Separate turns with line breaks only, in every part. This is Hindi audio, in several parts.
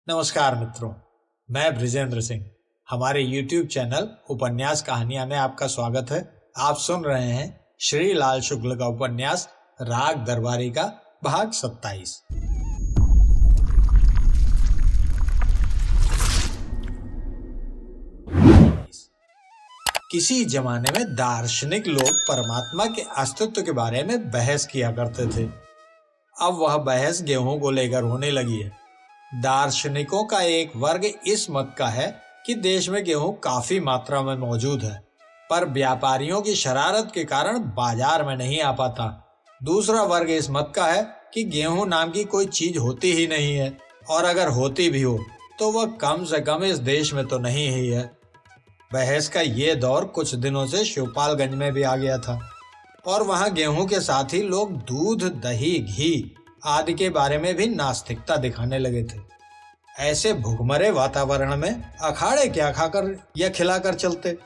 नमस्कार मित्रों, मैं ब्रिजेंद्र सिंह। हमारे YouTube चैनल उपन्यास कहानियां में आपका स्वागत है। आप सुन रहे हैं श्री लाल शुक्ल का उपन्यास राग दरबारी का भाग 27। किसी जमाने में दार्शनिक लोग परमात्मा के अस्तित्व के बारे में बहस किया करते थे। अब वह बहस गेहूं को लेकर होने लगी है। दार्शनिकों का एक वर्ग इस मत का है कि देश में गेहूं काफी मात्रा में मौजूद है, पर व्यापारियों की शरारत के कारण बाजार में नहीं आ पाता। दूसरा वर्ग इस मत का है कि गेहूं नाम की कोई चीज होती ही नहीं है, और अगर होती भी हो तो वह कम से कम इस देश में तो नहीं ही है। बहस का ये दौर कुछ दिनों से शिवपालगंज में भी आ गया था, और वहां गेहूं के साथ ही लोग दूध, दही, घी आदि के बारे में भी नास्तिकता दिखाने लगे थे। ऐसे भुखमरे वातावरण में अखाड़े क्या खाकर या खिलाकर चलते।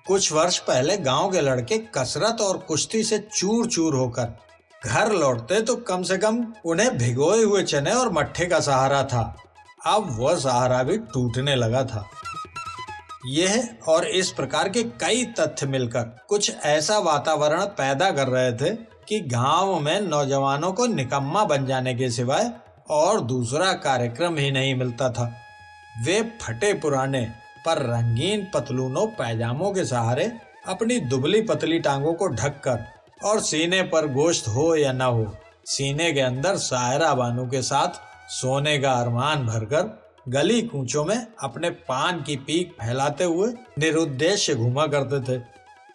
कुछ वर्ष पहले गांव के लड़के कसरत और कुश्ती से चूर चूर होकर घर लौटते तो कम से कम उन्हें भिगोए हुए चने और मट्ठे का सहारा था। अब वह सहारा भी टूटने लगा था। यह और इस प्रकार के कई तथ्य मिलकर कुछ ऐसा वातावरण पैदा कर रहे थे कि गांव में नौजवानों को निकम्मा बन जाने के सिवाय और दूसरा कार्यक्रम ही नहीं मिलता था। वे फटे पुराने पर रंगीन पतलूनों पैजामों के सहारे अपनी दुबली पतली टांगों को ढककर और सीने पर गोश्त हो या न हो, सीने के अंदर सायरा बानू के साथ सोने का अरमान भरकर गली कूचों में अपने पान की पीक फैलाते हुए निरुद्देश्य घूमा करते थे।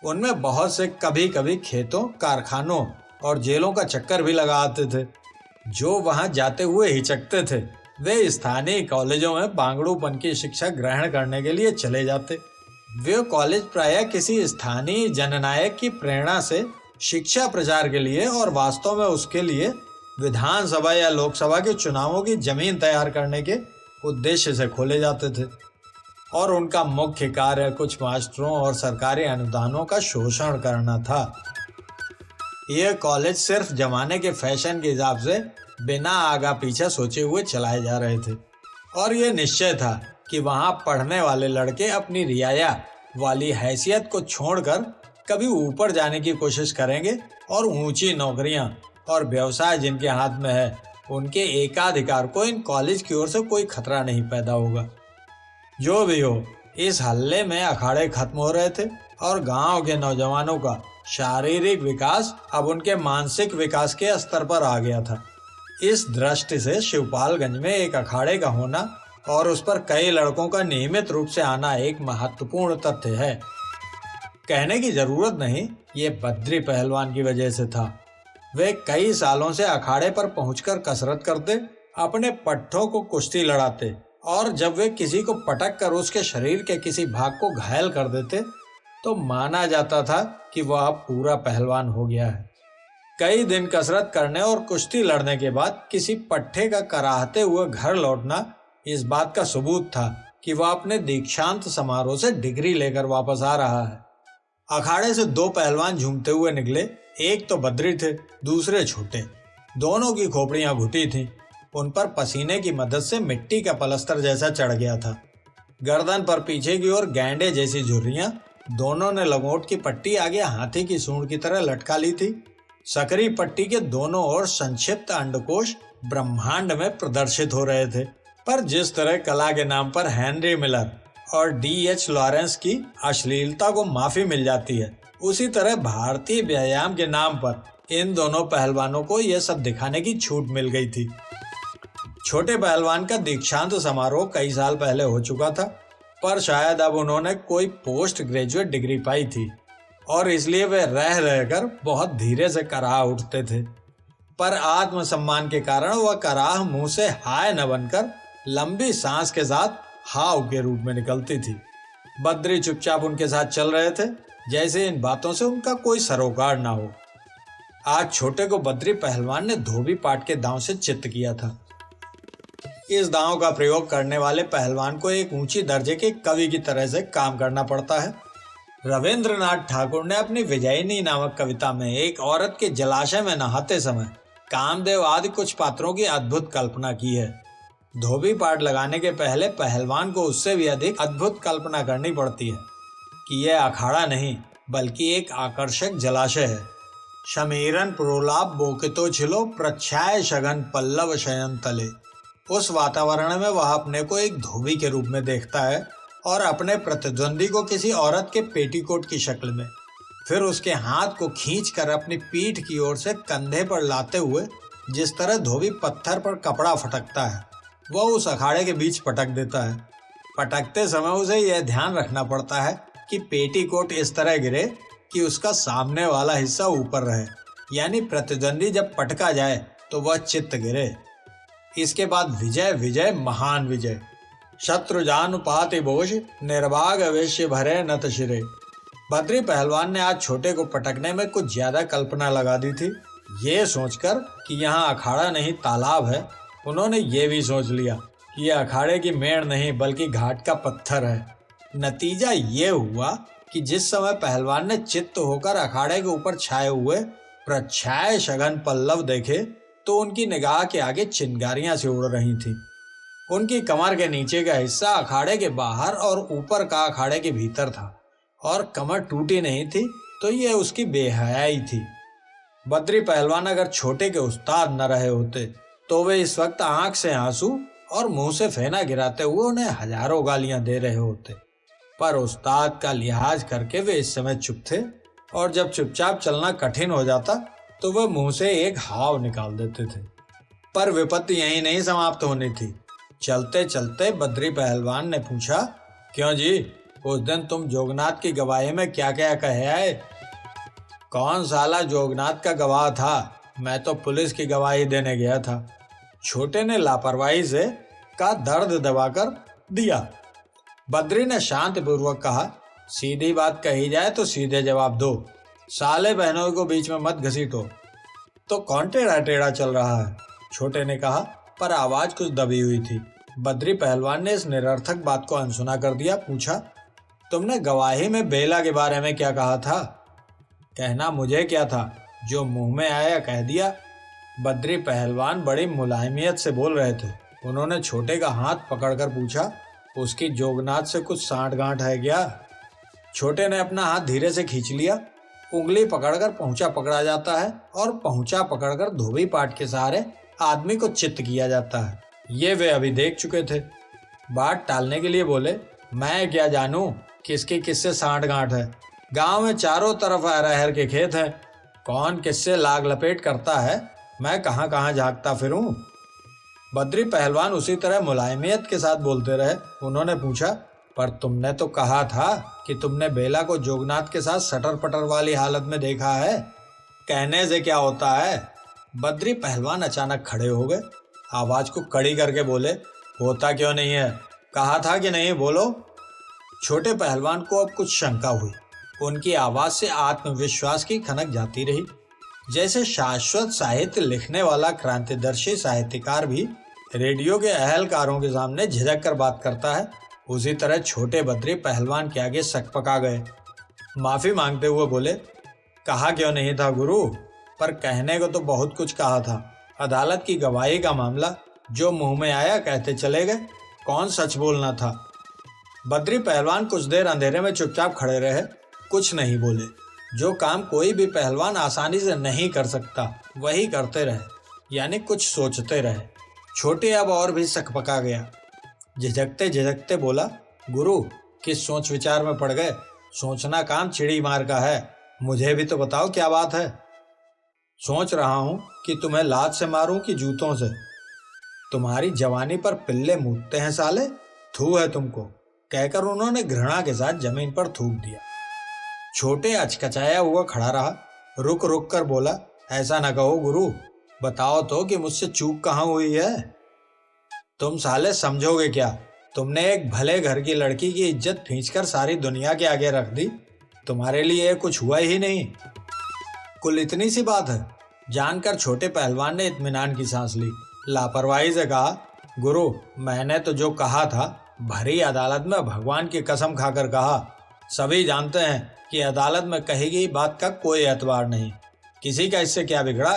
उनमें बहुत से कभी कभी खेतों, कारखानों और जेलों का चक्कर भी लगाते थे। जो वहां जाते हुए हिचकते थे वे स्थानीय कॉलेजों में बांगड़ूपन की शिक्षा ग्रहण करने के लिए चले जाते। वे कॉलेज प्रायः किसी स्थानीय जननायक की प्रेरणा से शिक्षा प्रचार के लिए और वास्तव में उसके लिए विधानसभा या लोकसभा के चुनावों की जमीन तैयार करने के उद्देश्य से खोले जाते थे, और उनका मुख्य कार्य कुछ मास्टरों और सरकारी अनुदानों का शोषण करना था। यह कॉलेज सिर्फ जमाने के फैशन के हिसाब से बिना आगा पीछा सोचे हुए चलाए जा रहे थे, और यह निश्चय था कि वहां पढ़ने वाले लड़के अपनी रियाया वाली हैसियत को छोड़कर कभी ऊपर जाने की कोशिश करेंगे और ऊंची नौकरियां और व्यवसाय जिनके हाथ में है उनके एकाधिकार को इन कॉलेज की ओर से कोई खतरा नहीं पैदा होगा। जो भी हो, इस हल्ले में अखाड़े खत्म हो रहे थे और गांव के नौजवानों का शारीरिक विकास अब उनके मानसिक विकास के स्तर पर आ गया था। इस दृष्टि से शिवपालगंज में एक अखाड़े का होना और उस पर कई लड़कों का नियमित रूप से आना एक महत्वपूर्ण तथ्य है। कहने की जरूरत नहीं, ये बद्री पहलवान की वजह से था। वे कई सालों से अखाड़े पर पहुंचकर कसरत करते, अपने पट्ठों को कुश्ती लड़ाते, और जब वे किसी को पटक कर उसके शरीर के किसी भाग को घायल कर देते तो माना जाता था कि वह अब पूरा पहलवान हो गया है। कई दिन कसरत करने और कुश्ती लड़ने के बाद किसी पट्टे का कराहते हुए घर लौटना इस बात का सबूत था कि वह अपने दीक्षांत समारोह से डिग्री लेकर वापस आ रहा है। अखाड़े से दो पहलवान झूमते हुए निकले। एक तो बद्री थे, दूसरे छोटे। दोनों की खोपड़ियां घुटी थीं। उन पर पसीने की मदद से मिट्टी का पलस्तर जैसा चढ़ गया था। गर्दन पर पीछे की ओर गैंडे जैसी झुर्रियां। दोनों ने लंगोट की पट्टी आगे हाथी की सूंड की तरह लटका ली थी। सकरी पट्टी के दोनों ओर संक्षिप्त अंडकोश ब्रह्मांड में प्रदर्शित हो रहे थे। पर जिस तरह कला के नाम पर हेनरी मिलर और D.H. लॉरेंस की अश्लीलता को माफी मिल जाती है, उसी तरह भारतीय व्यायाम के नाम पर इन दोनों पहलवानों को यह सब दिखाने की छूट मिल गई थी। छोटे पहलवान का दीक्षांत समारोह कई साल पहले हो चुका था, पर शायद अब उन्होंने कोई पोस्ट ग्रेजुएट डिग्री पाई थी और इसलिए वे रह रहकर बहुत धीरे से कराह उठते थे। पर आत्मसम्मान के कारण वह कराह मुंह से हाय न बनकर लंबी सांस के साथ हाव के रूप में निकलती थी। बद्री चुपचाप उनके साथ चल रहे थे, जैसे इन बातों से उनका कोई सरोकार ना हो। आज छोटे को बद्री पहलवान ने धोबी पाट के दांव से चित्त किया था। इस दांव का प्रयोग करने वाले पहलवान को एक ऊंची दर्जे के कवि की तरह से काम करना पड़ता है। रविंद्रनाथ ठाकुर ने अपनी विजयिनी नामक कविता में एक औरत के जलाशय में नहाते समय कामदेव आदि कुछ पात्रों की अद्भुत कल्पना की है। धोबी पाट लगाने के पहले पहलवान को उससे भी अधिक अद्भुत कल्पना करनी पड़ती है कि यह अखाड़ा नहीं बल्कि एक आकर्षक जलाशय है। शमीरन प्रोलाप बोकितो छिलो प्रच्छाय शगन पल्लव शयन तले। उस वातावरण में वह अपने को एक धोबी के रूप में देखता है और अपने प्रतिद्वंदी को किसी औरत के पेटीकोट की शक्ल में। फिर उसके हाथ को खींचकर अपनी पीठ की ओर से कंधे पर लाते हुए जिस तरह धोबी पत्थर पर कपड़ा फटकता है, वह उस अखाड़े के बीच पटक देता है। पटकते समय उसे यह ध्यान रखना पड़ता है कि पेटीकोट इस तरह गिरे कि उसका सामने वाला हिस्सा ऊपर रहे, यानी प्रतिद्वंदी जब पटका जाए तो वह चित्त गिरे। इसके बाद विजय विजय महान विजय। शत्रुजानुपाति बोझ निर्भाग अवश्य भरे नत शिरे। बद्री पहलवान ने आज छोटे को पटकने में कुछ ज्यादा कल्पना लगा दी थी। ये सोचकर कि यहाँ अखाड़ा नहीं तालाब है, उन्होंने ये भी सोच लिया कि यह अखाड़े की मेड़ नहीं बल्कि घाट का पत्थर है। नतीजा ये हुआ कि जिस समय पहलवान ने चित्त होकर अखाड़े के ऊपर छाए हुए प्रच्छाय शगन पल्लव देखे तो उनकी निगाह के आगे चिंगारियां से उड़ रही थी। उनकी कमर के नीचे का हिस्सा अखाड़े के बाहर और ऊपर का अखाड़े के भीतर था और कमर टूटी नहीं थी, तो ये उसकी बेहयाई थी। बद्री पहलवान अगर छोटे के उस्ताद न रहे होते तो वे इस वक्त आंख से आंसू और मुंह से फेना गिराते हुए उन्हें हजारों गालियां दे रहे होते, पर उस्ताद का लिहाज करके वे इस समय चुप थे और जब चुपचाप चलना कठिन हो जाता तो वे मुंह से एक हाव निकाल देते थे। पर विपत्ति यहीं नहीं समाप्त होनी थी। चलते चलते बद्री पहलवान ने पूछा, क्यों जी, उस दिन तुम जोगनाथ की गवाही में क्या क्या कहे आए? कौन साला जोगनाथ का गवाह था? मैं तो पुलिस की गवाही देने गया था। छोटे ने लापरवाही से का दर्द दबाकर दिया। बद्री ने शांतिपूर्वक कहा, सीधी बात कही जाए तो सीधे जवाब दो, साले बहनों को बीच में मत घसीटो। तो कौन टेढ़ा टेढ़ा चल रहा है? छोटे ने कहा, पर आवाज कुछ दबी हुई थी। बद्री पहलवान ने इस निरर्थक बात को अनसुना कर दिया। पूछा, तुमने गवाही में बेला के बारे में क्या कहा था? कहना मुझे क्या था, जो मुंह में आया कह दिया। बद्री पहलवान बड़ी मुलायमियत से बोल रहे थे। उन्होंने छोटे का हाथ पकड़कर पूछा, उसकी जोगनाथ से कुछ सांठ-गांठ है क्या? छोटे ने अपना हाथ धीरे से खींच लिया। उंगली पकड़कर पहुंचा पकड़ा जाता है और पहुंचा पकड़कर धोबी पाट के सहारे आदमी को चित्त किया जाता है। ये वे अभी देख चुके थे। बात टालने के लिए बोले, मैं क्या जानूं किसकी किससे सांठ-गांठ है। गांव में चारों तरफ अरहर के खेत हैं, कौन किससे लाग लपेट करता है, मैं कहां कहां झांकता फिरूं। बद्री पहलवान उसी तरह मुलायमियत के साथ बोलते रहे। उन्होंने पूछा, पर तुमने तो कहा था कि तुमने बेला को जोगनाथ के साथ सटर पटर वाली हालत में देखा है। कहने से क्या होता है? बद्री पहलवान अचानक खड़े हो गए। आवाज को कड़ी करके बोले, होता क्यों नहीं है? कहा था कि नहीं, बोलो। छोटे पहलवान को अब कुछ शंका हुई। उनकी आवाज से आत्मविश्वास की खनक जाती रही। जैसे शाश्वत साहित्य लिखने वाला क्रांतिदर्शी साहित्यकार भी रेडियो के अहलकारों के सामने झिझक कर बात करता है, उसी तरह छोटे बद्री पहलवान के आगे सकपका गए। माफी मांगते हुए बोले, कहा क्यों नहीं था गुरु, पर कहने को तो बहुत कुछ कहा था। अदालत की गवाही का मामला, जो मुंह में आया कहते चले गए, कौन सच बोलना था। बद्री पहलवान कुछ देर अंधेरे में चुपचाप खड़े रहे, कुछ नहीं बोले। जो काम कोई भी पहलवान आसानी से नहीं कर सकता वही करते रहे, यानी कुछ सोचते रहे। छोटे अब और भी सकपका गया। झिझकते झिझकते बोला, गुरु किस सोच विचार में पड़ गए? सोचना काम चिड़ी मार का है, मुझे भी तो बताओ क्या बात है। सोच रहा हूँ कि तुम्हें लात से मारूं कि जूतों से। तुम्हारी जवानी पर पिल्ले मूतते हैं साले, थू है तुमको, कहकर उन्होंने घृणा के साथ जमीन पर थूक दिया। छोटे अचकचाया हुआ खड़ा रहा। रुक रुक कर बोला, ऐसा न कहो गुरु, बताओ तो कि मुझसे चूक कहाँ हुई है। तुम साले समझोगे क्या? तुमने एक भले घर की लड़की की इज्जत खींचकर सारी दुनिया के आगे रख दी। तुम्हारे लिए कुछ हुआ ही नहीं। कुल इतनी सी बात है। जानकर छोटे पहलवान ने इत्मीनान की सांस ली। लापरवाही से कहा, गुरु मैंने तो जो कहा था भरी अदालत में भगवान की कसम खाकर कहा। सभी जानते हैं कि अदालत में कही गई बात का कोई एतबार नहीं। किसी का इससे क्या बिगड़ा?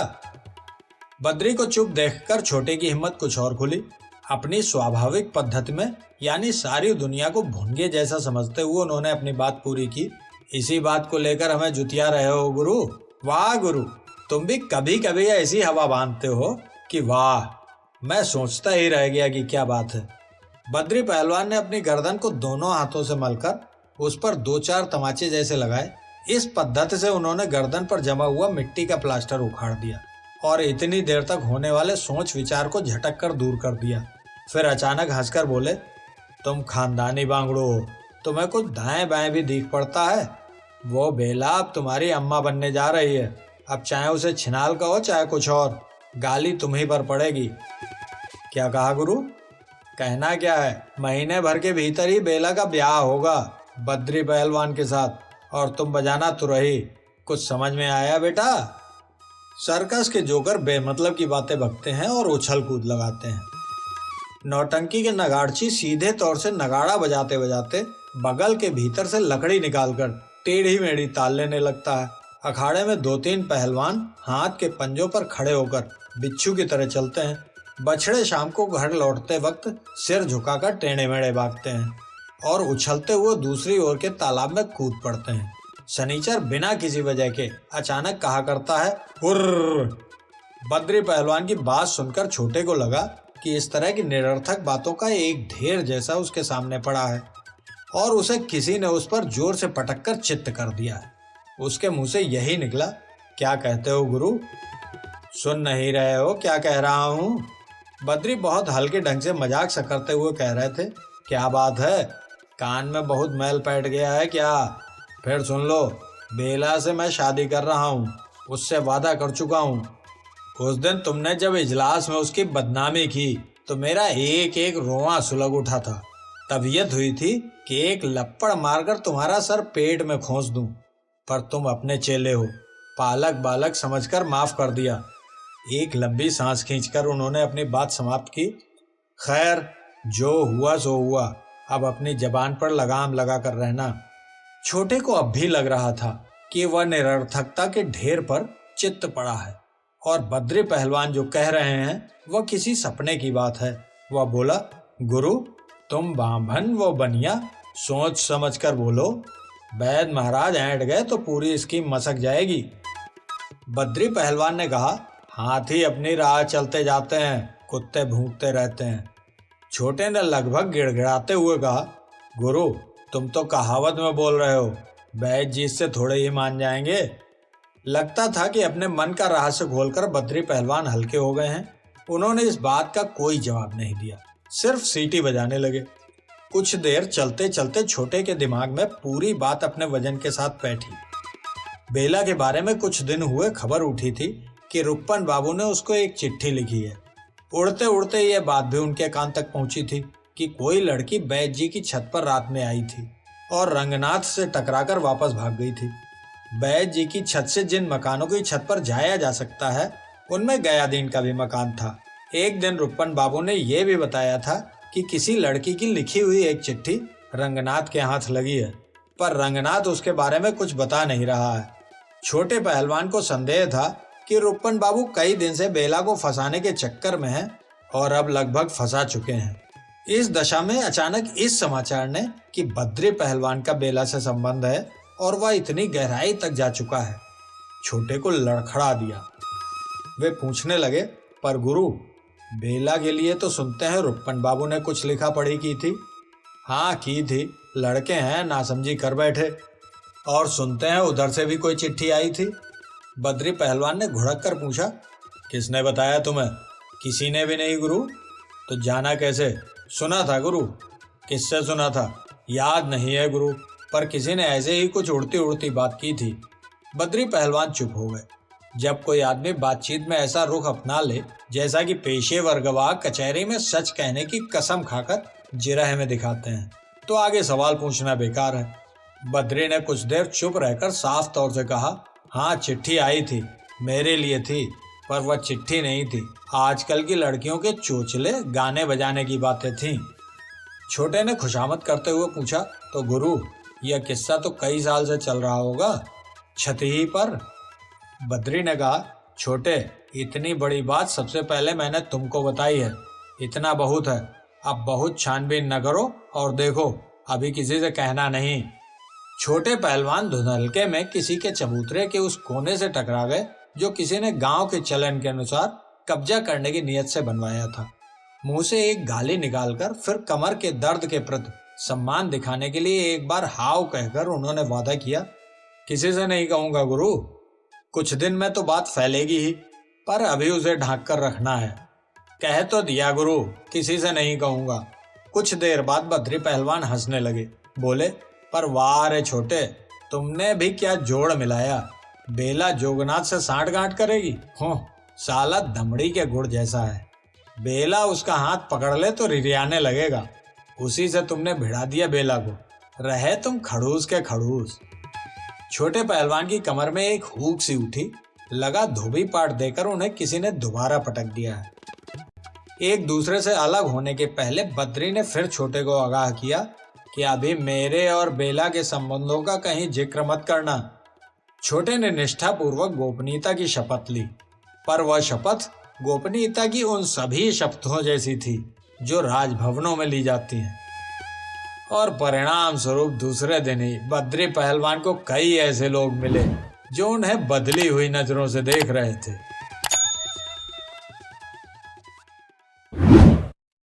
बद्री को चुप देखकर छोटे की हिम्मत कुछ और खुली। अपनी स्वाभाविक पद्धति में यानी सारी दुनिया को भुनगे जैसा समझते हुए उन्होंने अपनी बात पूरी की। इसी बात को लेकर हमें जुतिया रहे हो गुरु? वाह गुरु, तुम भी कभी कभी ऐसी हवा बांधते हो कि वाह, मैं सोचता ही रह गया कि क्या बात है। बद्री पहलवान ने अपनी गर्दन को दोनों हाथों से मलकर उस पर 2-4 तमाचे जैसे लगाए। इस पद्धति से उन्होंने गर्दन पर जमा हुआ मिट्टी का प्लास्टर उखाड़ दिया और इतनी देर तक होने वाले सोच विचार को झटक कर दूर कर दिया। फिर अचानक हंसकर बोले, तुम खानदानी बांगड़ो हो, तुम्हें कुछ दाएं बाएं भी दिख पड़ता है। वो बेला अब तुम्हारी अम्मा बनने जा रही है। अब चाहे उसे छिनाल कहो चाहे कुछ और, गाली तुम्हीं पर पड़ेगी। क्या कहा गुरु? कहना क्या है, महीने भर के भीतर ही बेला का ब्याह होगा बद्री पहलवान के साथ, और तुम बजाना तुरही। कुछ समझ में आया बेटा? सर्कस के जोकर बेमतलब की बातें बकते हैं और उछल कूद लगाते हैं। नौटंकी के नगाड़ची सीधे तौर से नगाड़ा बजाते बजाते बगल के भीतर से लकड़ी निकालकर टेढ़ी मेढ़ी ताल लेने लगता है। अखाड़े में 2-3 पहलवान हाथ के पंजों पर खड़े होकर बिच्छू की तरह चलते हैं। बछड़े शाम को घर लौटते वक्त सिर झुकाकर टेढ़े मेढ़े भागते हैं और उछलते हुए दूसरी ओर के तालाब में कूद पड़ते हैं। शनिचर बिना किसी वजह के अचानक कहा करता है, हुर्र। बद्री पहलवान की बात सुनकर छोटे को लगा कि इस तरह की निरर्थक बातों का एक ढेर जैसा उसके सामने पड़ा है और उसे किसी ने उस पर जोर से पटक कर चित्त कर दिया है। उसके मुंह से यही निकला, क्या कहते हो गुरु? सुन नहीं रहे हो क्या कह रहा हूँ? बद्री बहुत हल्के ढंग से मजाक सा करते हुए कह रहे थे। क्या बात है, कान में बहुत मैल बैठ गया है क्या? फिर सुन लो, बेला से मैं शादी कर रहा हूँ, उससे वादा कर चुका हूँ। उस दिन तुमने जब इजलास में उसकी बदनामी की तो मेरा एक एक रोंवा सुलग उठा था। तबीयत हुई थी कि एक लप्पड़ मारकर तुम्हारा सर पेट में खोस दूं, पर तुम अपने चेले हो, पालक बालक समझकर माफ कर दिया। एक लंबी सांस खींचकर उन्होंने अपनी बात समाप्त की। खैर, जो हुआ सो हुआ, अब अपनी जबान पर लगाम लगा कर रहना। छोटे को अब भी लग रहा था कि वह निरर्थकता के ढेर पर चित्त पड़ा है और बद्री पहलवान जो कह रहे हैं वह किसी सपने की बात है। वह बोला, गुरु तुम बांभन वो बनिया, सोच समझ कर बोलो। वैद महाराज ऐंठ गए तो पूरी स्कीम मसक जाएगी। बद्री पहलवान ने कहा, हाथी अपनी राह चलते जाते हैं, कुत्ते भूंकते रहते हैं। छोटे ने लगभग गिड़गिड़ाते हुए कहा, गुरु तुम तो कहावत में बोल रहे हो, वैद जी इससे थोड़े ही मान जाएंगे। लगता था कि अपने मन का रहस्य खोलकर बद्री पहलवान हल्के हो गए हैं। उन्होंने इस बात का कोई जवाब नहीं दिया, सिर्फ सीटी बजाने लगे। कुछ देर चलते चलते छोटे के दिमाग में पूरी बात अपने वजन के साथ बैठी। बेला के बारे में कुछ दिन हुए खबर उठी थी कि रुक्पन बाबू ने उसको एक चिट्ठी लिखी है। उड़ते उड़ते ये बात भी उनके कान तक पहुंची थी कि कोई लड़की बैद जी की छत पर रात में आई थी और रंगनाथ से टकराकर वापस भाग गई थी। बैद जी की छत से जिन मकानों की छत पर जाया जा सकता है उनमें गयादीन का भी मकान था। एक दिन रुक्पन बाबू ने यह भी बताया था कि किसी लड़की की लिखी हुई एक चिट्ठी रंगनाथ के हाथ लगी है, पर रंगनाथ उसके बारे में कुछ बता नहीं रहा है। छोटे पहलवान को संदेह था कि रुक्पन बाबू कई दिन से बेला को फंसाने के चक्कर में हैं और अब लगभग फंसा चुके हैं। इस दशा में अचानक इस समाचार ने कि बद्री पहलवान का बेला से संबंध है और वह इतनी गहराई तक जा चुका है, छोटे को लड़खड़ा दिया। वे पूछने लगे, पर गुरु बेला के लिए तो सुनते हैं रुक्पन बाबू ने कुछ लिखा पढ़ी की थी। हाँ की थी, लड़के हैं नासमझी कर बैठे। और सुनते हैं उधर से भी कोई चिट्ठी आई थी। बद्री पहलवान ने घुड़क कर पूछा, किसने बताया तुम्हें? किसी ने भी नहीं गुरु। तो जाना कैसे? सुना था गुरु। किससे सुना था? याद नहीं है गुरु, पर किसी ने ऐसे ही कुछ उड़ती उड़ती बात की थी। बद्री पहलवान चुप हो गए। जब कोई आदमी बातचीत में ऐसा रुख अपना ले जैसा कि पेशेवर गवाह कचहरी में सच कहने की कसम खाकर जिरह में दिखाते हैं, तो आगे सवाल पूछना बेकार है। बद्री ने कुछ देर चुप रहकर साफ तौर से कहा, हाँ चिट्ठी आई थी, मेरे लिए थी, पर वह चिट्ठी नहीं थी। आजकल की लड़कियों के चोचले गाने बजाने की बातें थीं। छोटे ने खुशामद करते हुए पूछा, तो गुरु यह किस्सा तो कई साल से चल रहा होगा, छत ही पर। बद्री ने कहा, छोटे इतनी बड़ी बात सबसे पहले मैंने तुमको बताई है, इतना बहुत है, अब बहुत छानबीन न करो और देखो, अभी किसी से कहना नहीं। छोटे पहलवान धुंधलके में किसी के चबूतरे के उस कोने से टकरा गए जो किसी ने गांव के चलन के अनुसार कब्जा करने की नीयत से बनवाया था। मुंह से एक गाली निकालकर फिर कमर के दर्द के प्रति सम्मान दिखाने के लिए एक बार हाव कहकर उन्होंने वादा किया, किसी से नहीं कहूंगा गुरु, कुछ दिन में तो बात फैलेगी ही, पर अभी उसे ढांक कर रखना है। कह तो दिया गुरु, किसी से नहीं कहूंगा। कुछ देर बाद बद्री पहलवान हंसने लगे, बोले, पर वाह रे छोटे, तुमने भी क्या जोड़ मिलाया। बेला जोगनाथ से सांठ-गांठ करेगी। हो, साला दमड़ी के गुड़ जैसा है। बेला उसका हाथ पकड़ ले तो रिरियाने लगेगा। उसी से तुमने भिड़ा दिया बेला को। रहे तुम खड़ूस के खड़ूस। छोटे पहलवान की कमर में एक हुक सी उठी, लगा धोबी पाट देकर उन्हें किसी ने दोबारा पटक दिया है। एक दूसरे से अलग होने के पहले बद्री ने फिर छोटे को आगाह किया कि अभी मेरे और बेला के संबंधों का कहीं जिक्र मत करना। छोटे ने निष्ठापूर्वक गोपनीयता की शपथ ली, पर वह शपथ गोपनीयता की उन सभी शपथों जैसी थी जो राजभवनों में ली जाती हैं। और परिणाम स्वरूप दूसरे दिन ही बद्री पहलवान को कई ऐसे लोग मिले जो उन्हें बदली हुई नजरों से देख रहे थे।